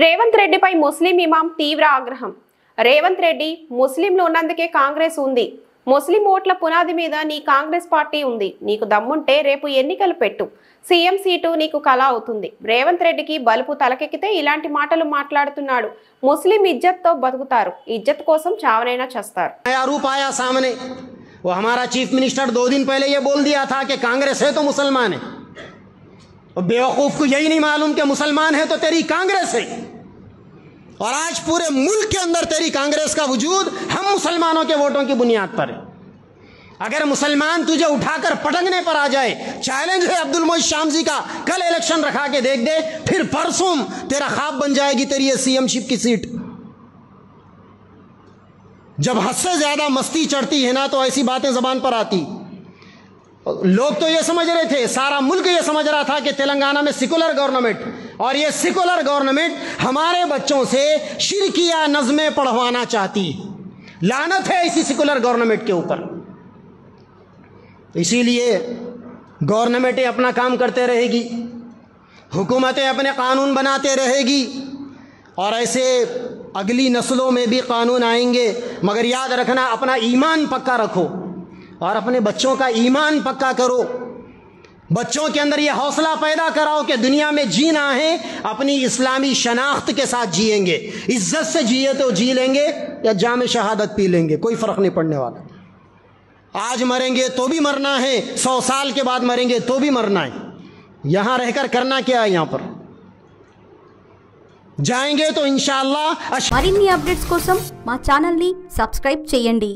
రేవంత్ రెడ్డిపై ముస్లిం ఇమాం తీవ్ర ఆగ్రహం. రేవంత్ రెడ్డి ముస్లింలు ఉన్నందుకే కాంగ్రెస్ ఉంది. ముస్లిం ఓట్ల పునాది మీద నీ కాంగ్రెస్ పార్టీ ఉంది. నీకు దమ్ముంటే రేపు ఎన్నికలు పెట్టు. సీఎం సీటు నీకు కళ అవుతుంది. రేవంత్ రెడ్డికి బలుపు తలకెక్కితే ఇలాంటి మాటలు మాట్లాడుతున్నాడు. ముస్లిం ఇజ్జత్ తో బతుకుతారు. ఇజ్జత్ కోసం చావనైనా చేస్తారు. आरोप आया सामने, वो हमारा चीफ मिनिस्टर 2 दिन पहले ये बोल दिया था कि कांग्रेस है तो मुसलमान है, और बेवकूफ को यही नहीं मालूम कि मुसलमान है तो तेरी कांग्रेस है। और आज पूरे मुल्क के अंदर तेरी कांग्रेस का वजूद हम मुसलमानों के वोटों की बुनियाद पर है। अगर मुसलमान तुझे उठाकर पटकने पर आ जाए, चैलेंज है अब्दुल मोइज शामजी का, कल इलेक्शन रखा के देख दे, फिर परसों तेरा ख्वाब बन जाएगी तेरी ये सीएमशिप की सीट। जब हद से ज्यादा मस्ती चढ़ती है ना तो ऐसी बातें जबान पर आती। लोग तो ये समझ रहे थे, सारा मुल्क ये समझ रहा था कि तेलंगाना में सेकुलर गवर्नमेंट, और ये सेकुलर गवर्नमेंट हमारे बच्चों से शिरकिया नज़में पढ़वाना चाहती। लानत है इसी सेकुलर गवर्नमेंट के ऊपर। इसीलिए गवर्नमेंटें अपना काम करते रहेगी, हुकूमतें अपने कानून बनाते रहेगी, और ऐसे अगली नस्लों में भी कानून आएंगे। मगर याद रखना, अपना ईमान पक्का रखो और अपने बच्चों का ईमान पक्का करो। बच्चों के अंदर ये हौसला पैदा कराओ कि दुनिया में जीना है अपनी इस्लामी शनाख्त के साथ जिएंगे, इज्जत से जिए तो जी लेंगे या जाम शहादत पी लेंगे, कोई फ़र्क नहीं पड़ने वाला। आज मरेंगे तो भी मरना है, 100 साल के बाद मरेंगे तो भी मरना है। यहाँ रहकर करना क्या है, यहाँ पर जाएंगे तो इंशाअल्लाह। మరిన్ని అప్డేట్స్ కోసం మా ఛానల్ ని సబ్స్క్రైబ్ చేయండి.